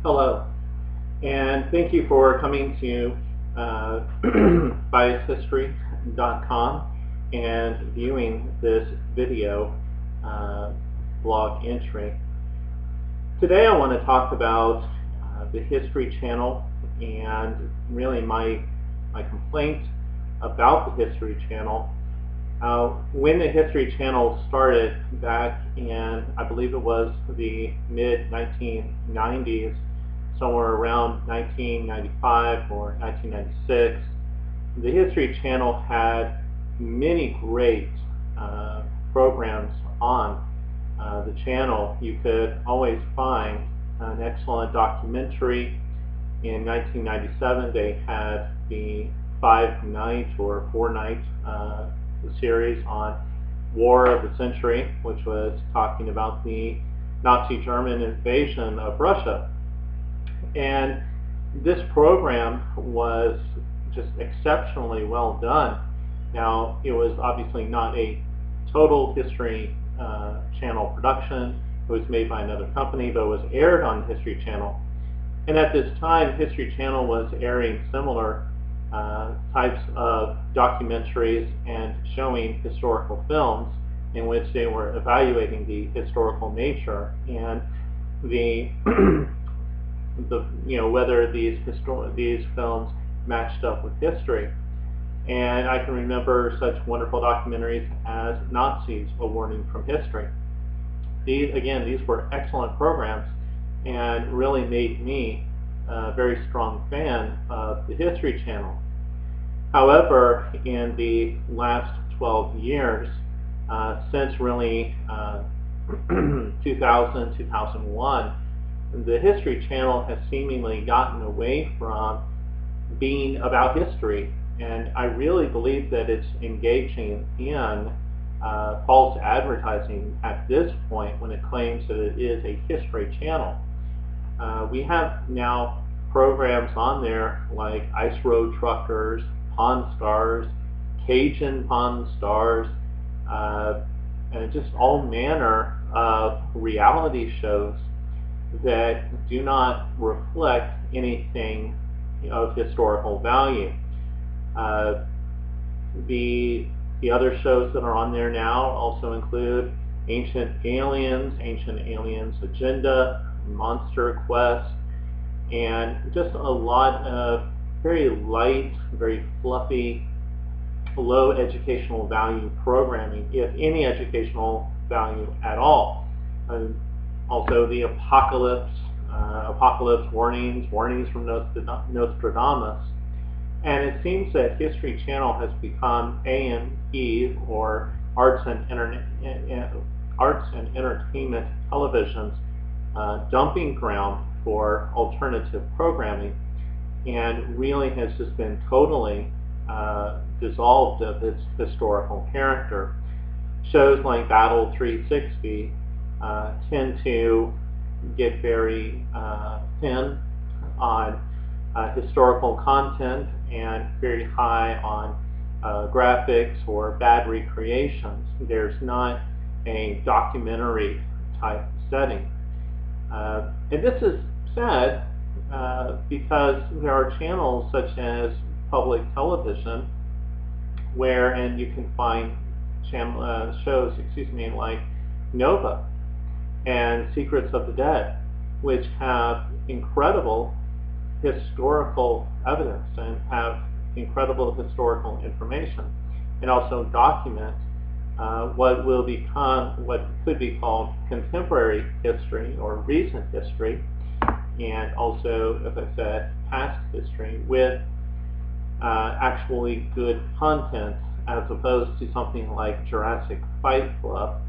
Hello, and thank you for coming to biashistory.com and viewing this video blog entry. Today I want to talk about the History Channel and really my complaint about the History Channel. When the History Channel started back in, I believe it was the mid-1990s, somewhere around 1995 or 1996, the History Channel had many great programs on the channel. You could always find an excellent documentary. In 1997, they had the 5-night or 4-night series on War of the Century, which was talking about the Nazi German invasion of Russia. And this program was just exceptionally well done. Now, it was obviously not a total History Channel production. It was made by another company, but it was aired on History Channel. And at this time, History Channel was airing similar types of documentaries and showing historical films in which they were evaluating the historical nature and the whether these films matched up with history. And I can remember such wonderful documentaries as Nazis: A Warning from History. These were excellent programs and really made me a very strong fan of the History Channel. However, in the last 12 years, since really 2000, 2001, the History Channel has seemingly gotten away from being about history, and I really believe that it's engaging in false advertising at this point when it claims that it is a history channel. We have now programs on there like Ice Road Truckers, Pawn Stars, Cajun Pawn Stars, and just all manner of reality shows that do not reflect anything of historical value. The other shows that are on there now also include Ancient Aliens Agenda, Monster Quest, and just a lot of very light, very fluffy, low educational value programming, if any educational value at all. Also the apocalypse warnings from Nostradamus. And it seems that History Channel has become AME, or Arts and Entertainment Television's dumping ground for alternative programming, and really has just been totally dissolved of its historical character. Shows like Battle 360 tend to get very thin on historical content and very high on graphics or bad recreations. There's not a documentary type setting. And this is sad because there are channels such as public television and you can find shows like Nova and Secrets of the Dead, which have incredible historical evidence and have incredible historical information, and also document what could be called contemporary history or recent history, and also, as I said, past history with actually good content, as opposed to something like Jurassic Fight Club.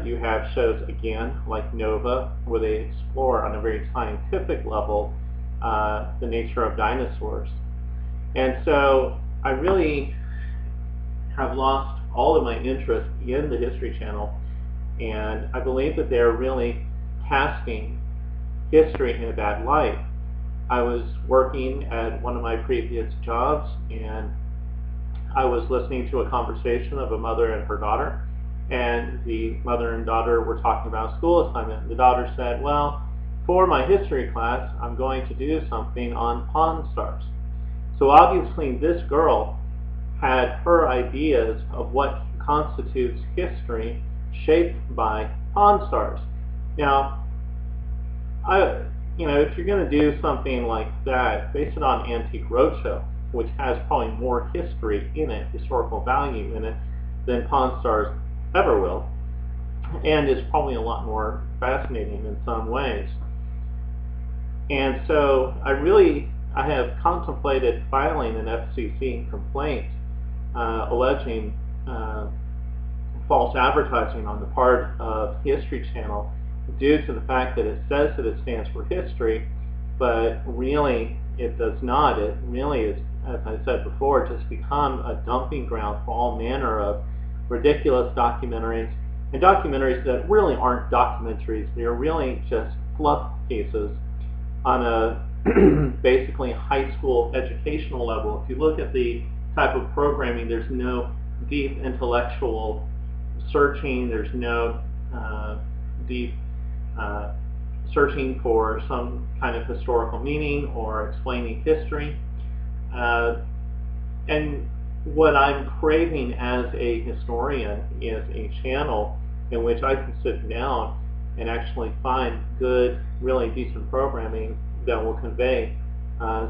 You have shows again like Nova, where they explore on a very scientific level the nature of dinosaurs. And so I really have lost all of my interest in the History Channel, and I believe that they're really casting history in a bad light. I was working at one of my previous jobs, and I was listening to a conversation of a mother and her daughter, and the mother and daughter were talking about school assignment. The daughter said, well, for my history class, I'm going to do something on Pawn Stars. So obviously this girl had her ideas of what constitutes history shaped by Pawn Stars. Now, if you're going to do something like that, base it on Antique Roadshow, which has probably more history in it, historical value in it, than Pawn Stars ever will, and is probably a lot more fascinating in some ways. And so I have contemplated filing an FCC complaint alleging false advertising on the part of History Channel due to the fact that it says that it stands for history, but really it does not. It really is, as I said before, just become a dumping ground for all manner of ridiculous documentaries, and documentaries that really aren't documentaries. They're really just fluff pieces on a basically high school educational level. If you look at the type of programming, there's no deep intellectual searching, there's no deep searching for some kind of historical meaning or explaining history. And what I'm craving as a historian is a channel in which I can sit down and actually find good, really decent programming that will convey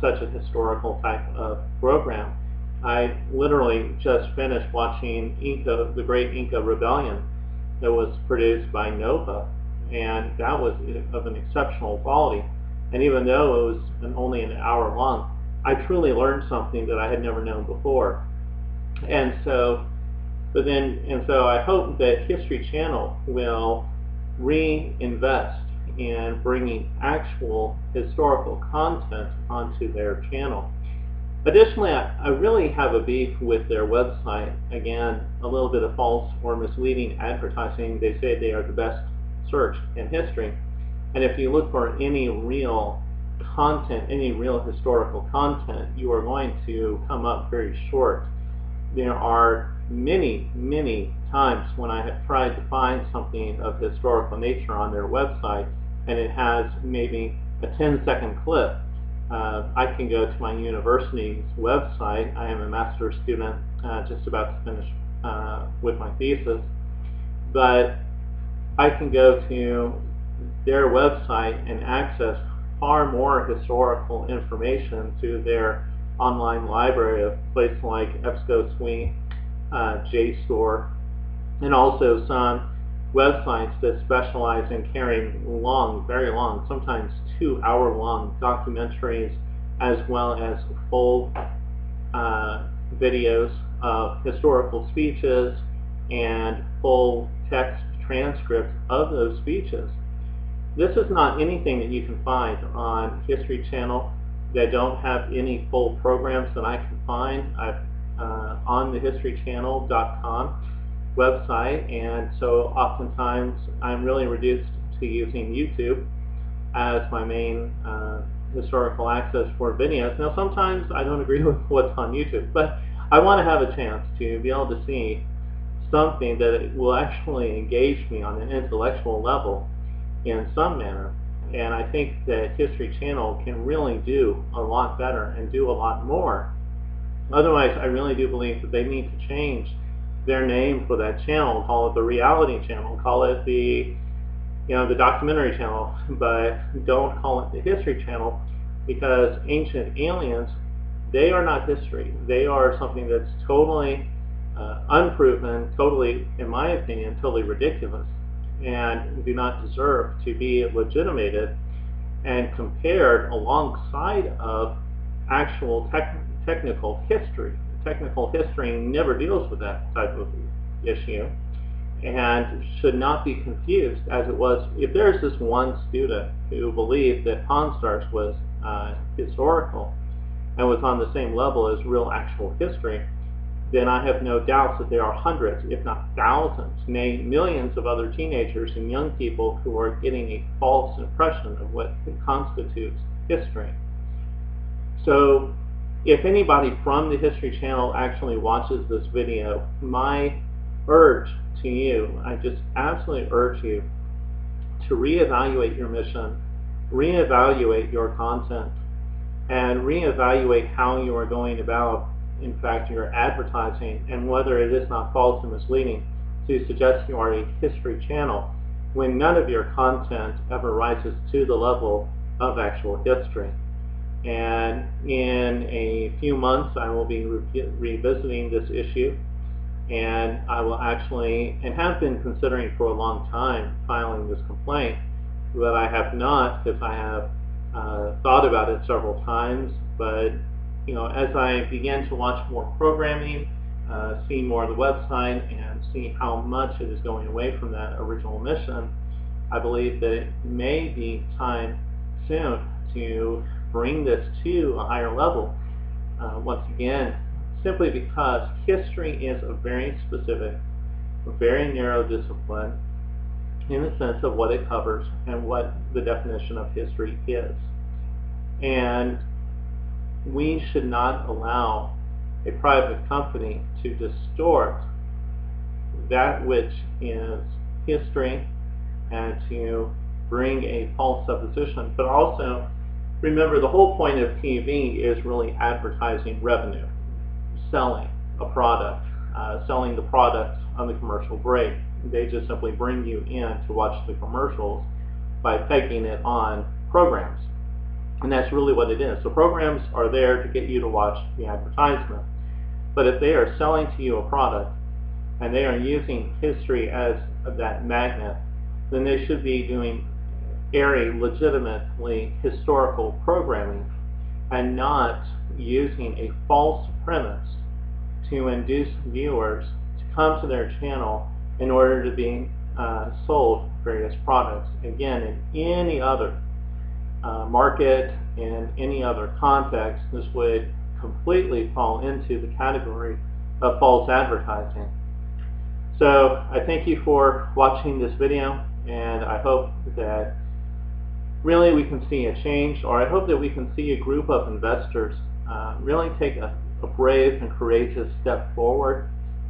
such a historical type of program. I literally just finished watching the Great Inca Rebellion that was produced by Nova, and that was of an exceptional quality. And even though it was only an hour long, I truly learned something that I had never known before. And so I hope that History Channel will reinvest in bringing actual historical content onto their channel. Additionally, I really have a beef with their website. Again, a little bit of false or misleading advertising. They say they are the best search in history. And if you look for any real content, any real historical content, you are going to come up very short. There are many, many times when I have tried to find something of historical nature on their website, and it has maybe a 10-second clip. I can go to my university's website. I am a master's student, just about to finish with my thesis, but I can go to their website and access far more historical information through their online library of places like EBSCO-SWE, JSTOR, and also some websites that specialize in carrying long, very long, sometimes 2-hour-long documentaries, as well as full videos of historical speeches and full text transcripts of those speeches. This is not anything that you can find on History Channel. They don't have any full programs that I can find on the historychannel.com website, and so oftentimes I'm really reduced to using YouTube as my main historical access for videos. Now sometimes I don't agree with what's on YouTube, but I want to have a chance to be able to see something that will actually engage me on an intellectual level in some manner. And I think that History Channel can really do a lot better and do a lot more. Otherwise, I really do believe that they need to change their name for that channel, call it the reality channel, call it the documentary channel, but don't call it the History Channel, because Ancient Aliens, they are not history. They are something that's totally unproven, totally, in my opinion, totally ridiculous, and do not deserve to be legitimated and compared alongside of actual technical history. Technical history never deals with that type of issue and should not be confused as it was. If there's this one student who believed that Pawn Stars was historical and was on the same level as real actual history, then I have no doubts that there are hundreds, if not thousands, nay, millions of other teenagers and young people who are getting a false impression of what constitutes history. So if anybody from the History Channel actually watches this video, my urge to you, I just absolutely urge you to reevaluate your mission reevaluate your content and reevaluate how you are going about, in fact, your advertising, and whether it is not false and misleading to suggest you are a history channel when none of your content ever rises to the level of actual history. And in a few months I will be revisiting this issue, and I will actually, and have been considering for a long time, filing this complaint, but I have not, because I have thought about it several times. But as I began to watch more programming, see more of the website, and see how much it is going away from that original mission, I believe that it may be time soon to bring this to a higher level. Once again, simply because history is a very specific, a very narrow discipline in the sense of what it covers and what the definition of history is. And we should not allow a private company to distort that which is history and to bring a false supposition. But also, remember, the whole point of TV is really advertising revenue, selling a product, selling the product on the commercial break. They just simply bring you in to watch the commercials by pegging it on programs. And that's really what it is. So programs are there to get you to watch the advertisement. But if they are selling to you a product and they are using history as that magnet, then they should be doing airing legitimately historical programming and not using a false premise to induce viewers to come to their channel in order to be sold various products. Again, in any other market, in any other context, this would completely fall into the category of false advertising. So I thank you for watching this video, and I hope that really we can see a change, or I hope that we can see a group of investors really take a brave and courageous step forward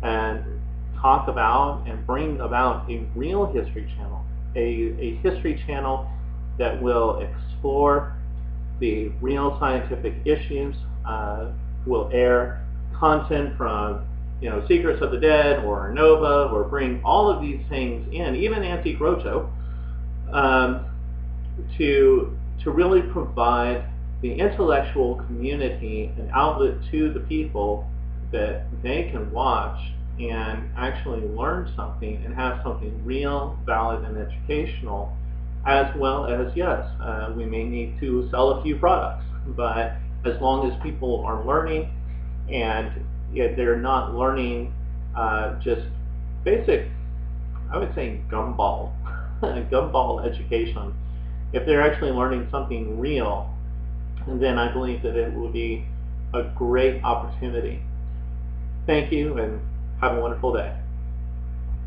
and talk about and bring about a real history channel, a history channel that will explore the real scientific issues, will air content from Secrets of the Dead or Nova, or bring all of these things in, even Nancy Groucho, to really provide the intellectual community an outlet to the people that they can watch and actually learn something and have something real, valid, and educational, as well as, yes, we may need to sell a few products, but as long as people are learning, and they're not learning just basic, I would say, gumball education. If they're actually learning something real, then I believe that it will be a great opportunity. Thank you, and have a wonderful day.